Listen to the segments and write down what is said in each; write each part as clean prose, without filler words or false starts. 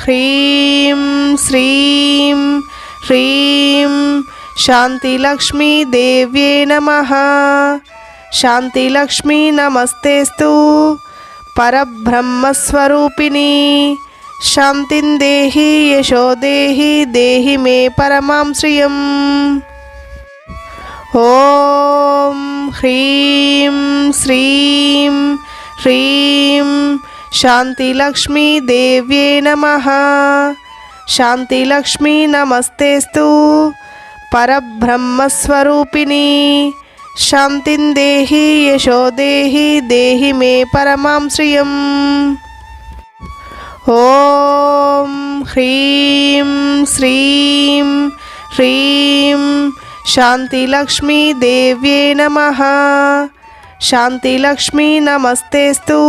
హ్రీం శ్రీం హ్రీం శాంతిలక్ష్మీ దేవ్యే నమః. శాంతిలక్ష్మీ నమస్తేస్తు పరబ్రహ్మస్వరూపిణి. శాంతిం దేహి యశో దేహి దేహి మే పరమాం శ్రియం. ఓం హ్రీం శ్రీం హ్రీం శాంతిలక్ష్మీ దేవ్యే నమః. శాంతిలక్ష్మీ నమస్తేస్తు పరబ్రహ్మస్వరూపిణి. శాంతిం దేహి యశో దేహి దేహి మే పరమాం శ్రియం. ఓం హ్రీం శ్రీం హ్రీం శాంతిలక్ష్మీ దేవ్యే నమః. శాంతిలక్ష్మీ నమస్తేస్తు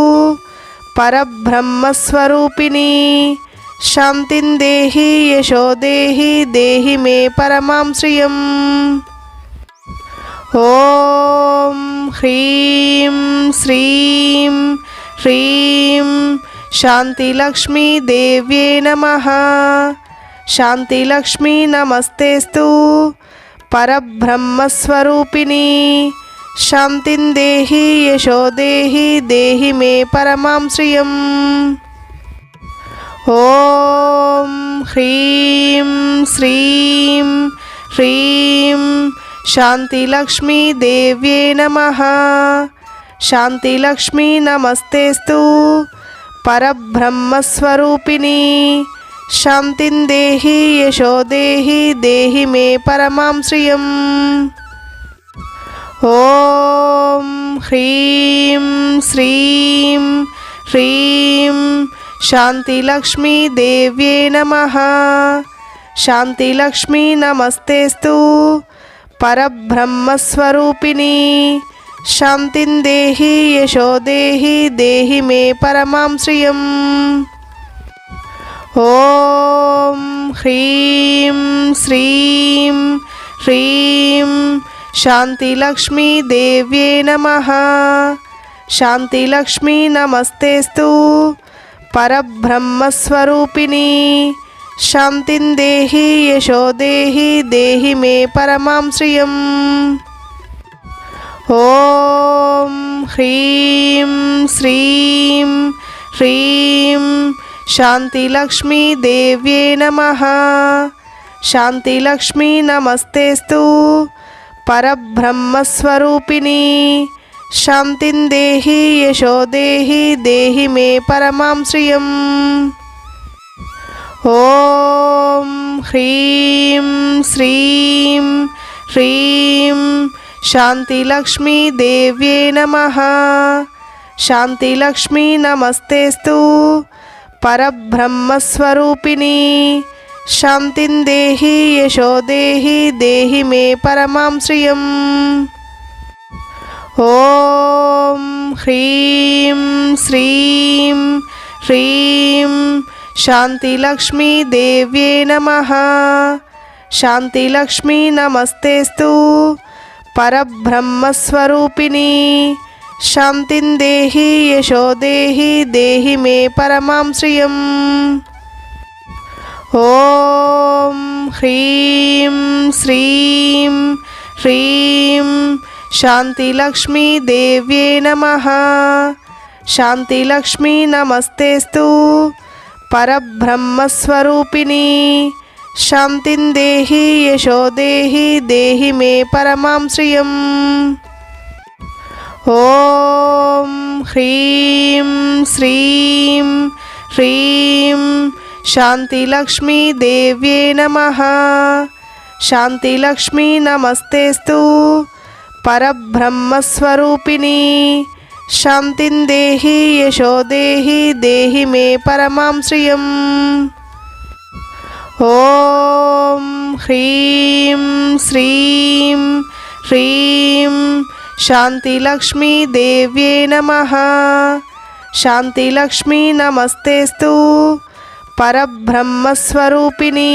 పరబ్రహ్మస్వరూపిణి. శాంతిం దేహి యశో దేహి దేహి మే పరమాం శ్రియం. ఓం హ్రీం శ్రీం హ్రీం శాంతిలక్ష్మీ దేవ్యే నమః. శాంతిలక్ష్మీ నమస్తేస్తు పరబ్రహ్మస్వరూపిణి. శాంతిం దేహి యశో దేహి దేహి మే పరమాం శ్రియం. ఓం హ్రీం శ్రీం హ్రీం శాంతిలక్ష్మీ దేవ్యే నమః. శాంతిలక్ష్మీ నమస్తేస్తు పరబ్రహ్మస్వరూపిణి. శాంతిం దేహి యశో దేహి దేహి మే పరమాం శ్రియం. ఓం హ్రీం శ్రీం హ్రీం శాంతిలక్ష్మీ దేవ్యే నమః. శాంతిలక్ష్మీ నమస్తేస్తు పరబ్రహ్మస్వరూపిణి. శాంతిం దేహి యశో దేహి దేహి మే పరమాం శ్రియం. ఓం హ్రీం శ్రీం హ్రీం శాంతిలక్ష్మీ దేవ్యే నమః. శాంతిలక్ష్మీ నమస్తేస్తు పరబ్రహ్మస్వరూపిణి. శాంతిం దేహి యశో దేహి దేహి మే పరమాం శ్రియం. ఓం హ్రీం శ్రీం హ్రీం శాంతిలక్ష్మీ దేవ్యే నమః. శాంతిలక్ష్మీ నమస్తేస్తు పరబ్రహ్మస్వరూపిణి. శాంతిం దేహి యశో దేహి దేహి మే పరమాం శ్రియం. ఓం హ్రీం శ్రీం హ్రీం శాంతిలక్ష్మీ దేవ్యే నమః. శాంతిలక్ష్మీ నమస్తేస్తు పరబ్రహ్మస్వరూపిణి. శాంతిం దేహి యశో దేహి దేహి మే పరమాం శ్రియం. ఓం హ్రీం శ్రీం హ్రీం శాంతిలక్ష్మీ దేవ్యే నమః. శాంతిలక్ష్మీ నమస్తేస్తు పరబ్రహ్మస్వరూపిణి. శాంతిం దేహి యశో దేహి దేహి మే పరమాం శ్రియం. ఓం హ్రీం శ్రీం హ్రీం శాంతిలక్ష్మీ దేవ్యే నమః. శాంతిలక్ష్మీ నమస్తేస్తు పరబ్రహ్మస్వరూపిణి. శాంతిం దేహి యశో దేహి దేహి మే పరమాం శ్రియం. ఓం హ్రీం శ్రీం హ్రీం శాంతిలక్ష్మీ దేవ్యే నమః. శాంతిలక్ష్మీ నమస్తేస్తు పరబ్రహ్మస్వరూపిణి. శాంతిం దేహి యశో దేహి దేహి మే పరమాం శ్రియం. ఓం హ్రీం శ్రీం హ్రీం శాంతిలక్ష్మీ దేవ్యే నమః. శాంతిలక్ష్మీ నమస్తేస్తు పరబ్రహ్మస్వరూపిణి.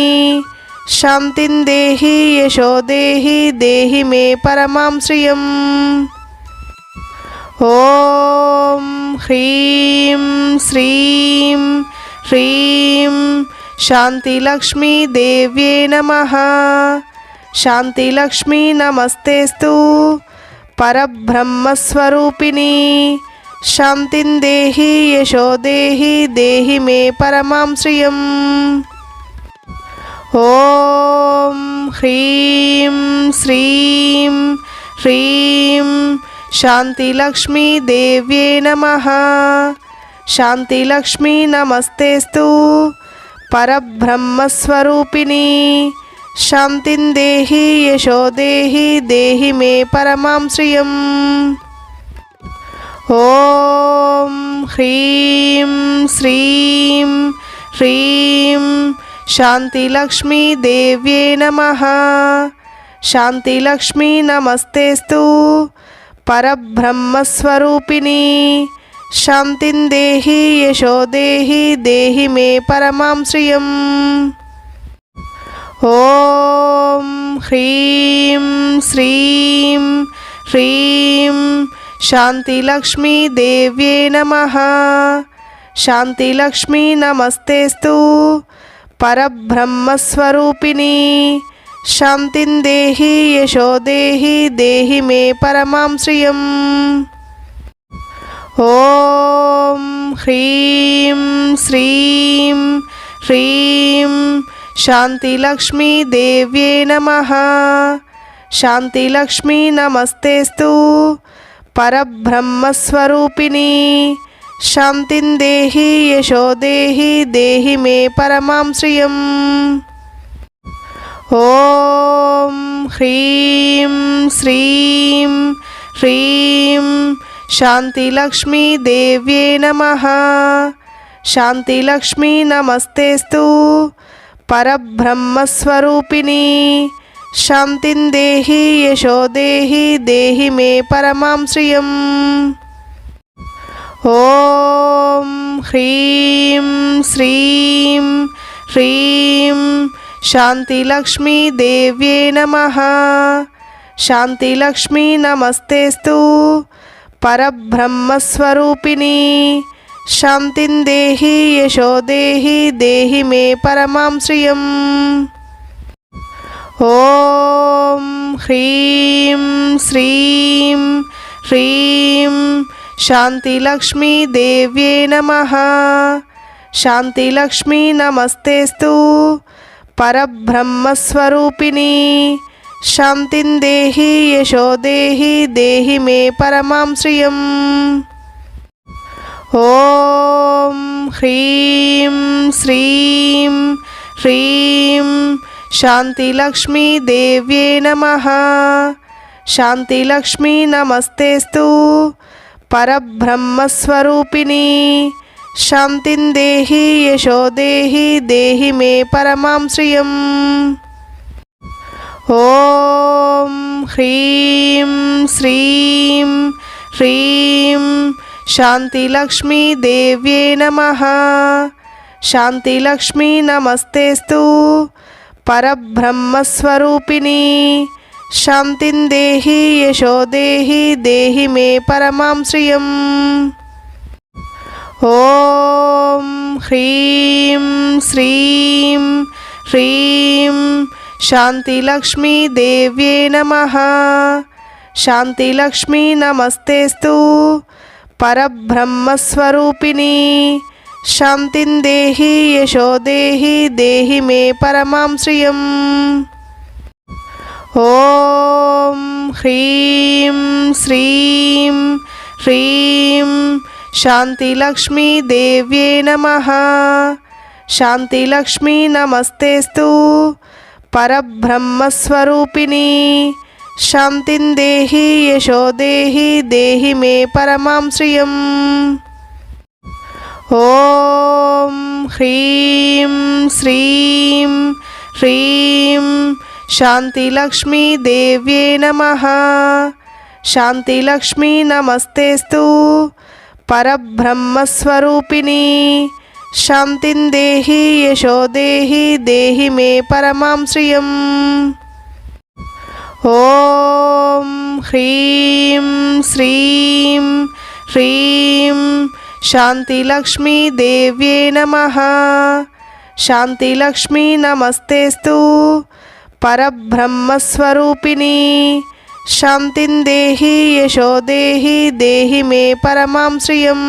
శాంతిం దేహి యశో దేహి దేహి మే పరమాం శ్రియం. ఓం హ్రీం శ్రీం హ్రీం శాంతిలక్ష్మీదేవ్యే నమః. శాంతిలక్ష్మీ నమస్తేస్తు పరబ్రహ్మస్వరూపిణి. శాంతిం దేహి యశో దేహి దేహి మే పరమాం శ్రియం. ఓం హ్రీం శ్రీం హ్రీం శాంతిలక్ష్మీదేవ్యే నమః. శాంతిలక్ష్మీ నమస్తేస్తు పరబ్రహ్మస్వరూపిణి. శాంతిం దేహి యశో దేహి దేహి మే పరమాం శ్రియం. ఓం హ్రీం శ్రీం హ్రీం శాంతిలక్ష్మీదేవ్యే నమః. శాంతిలక్ష్మీ నమస్తేస్తు పరబ్రహ్మస్వరూపిణి. శాంతిం దేహి యశో దేహి దేహి మే పరమాం శ్రియం. ఓం హ్రీం శ్రీం హ్రీం శాంతిలక్ష్మీదేవ్యే నమః. శాంతిలక్ష్మీ నమస్తేస్తు పరబ్రహ్మస్వరూపిణి. శాంతిం దేహి యశో దేహి దేహి మే పరమాం శ్రియం. ఓం హ్రీం శ్రీం హ్రీం శాంతిలక్ష్మీదేవ్యే నమః. శాంతిలక్ష్మీ నమస్తేస్తు పరబ్రహ్మస్వరూపిణి. శాంతిం దేహి యశో దేహి దేహి మే పరమాం శ్రియం. ఓం హ్రీం శ్రీం హ్రీం శాంతిలక్ష్మీదేవ్యే నమః. శాంతిలక్ష్మీ నమస్తేస్తు పరబ్రహ్మస్వరూపిణి. శాంతిం దేహి యశో దేహి దేహి మే పరమాం శ్రియం. ఓం హ్రీం శ్రీం హ్రీం శాంతిలక్ష్మీదేవ్యే నమః. శాంతిలక్ష్మీ నమస్తేస్తు పరబ్రహ్మస్వరూపిణి. శాంతిం దేహి యశో దేహి దేహి మే పరమాం శ్రియం. ఓం హ్రీం శ్రీం హ్రీం శాంతిలక్ష్మీదేవ్యే నమః. శాంతిలక్ష్మీ నమస్తేస్తు పరబ్రహ్మస్వరూపిణి. శాంతిం దేహి యశో దేహి దేహి మే పరమాం శ్రియం. ఓం హ్రీం శ్రీం హ్రీం శాంతిలక్ష్మీదేవ్యే నమః. శాంతిలక్ష్మీ నమస్తేస్తు పరబ్రహ్మస్వరూపిణి. శాంతిం దేహి యశో దేహి దేహి మే పరమాం శ్రియం. ఓం హ్రీం శ్రీం హ్రీం శాంతిలక్ష్మీదేవ్యే నమః. శాంతిలక్ష్మీ నమస్తేస్తు పరబ్రహ్మస్వరూపిణి. శాంతిం దేహి యశో దేహి దేహి మే పరమాం శ్రియం. ఓం హ్రీం శ్రీం హ్రీం శాంతిలక్ష్మీదేవ్యే నమః. శాంతిలక్ష్మీ నమస్తేస్తు పరబ్రహ్మస్వరూపిణి. శాంతిం దేహి యశో దేహి దేహి మే పరమాం శ్రియం. ఓం హ్రీం శ్రీం హ్రీం శాంతిలక్ష్మీదేవ్యే నమః. శాంతిలక్ష్మీ నమస్తేస్తు పరబ్రహ్మస్వరూపిణి. శాంతిం దేహి యశో దేహి దేహి మే పరమాం శ్రియం. ఓం హ్రీం శ్రీం హ్రీం శాంతిలక్ష్మీదేవ్యే నమః. శాంతిలక్ష్మీ నమస్తేస్తు పరబ్రహ్మస్వరూపిణి. శాంతిం దేహి యశో దేహి దేహి మే పరమాం శ్రియం. ఓం హ్రీం శ్రీం హ్రీం శాంతిలక్ష్మీ దేవ్యే నమః. శాంతిలక్ష్మీ నమస్తేస్తు పరబ్రహ్మస్వరూపిణి. శాంతిం దేహి యశో దేహి దేహి మే పరమాం శ్రియం.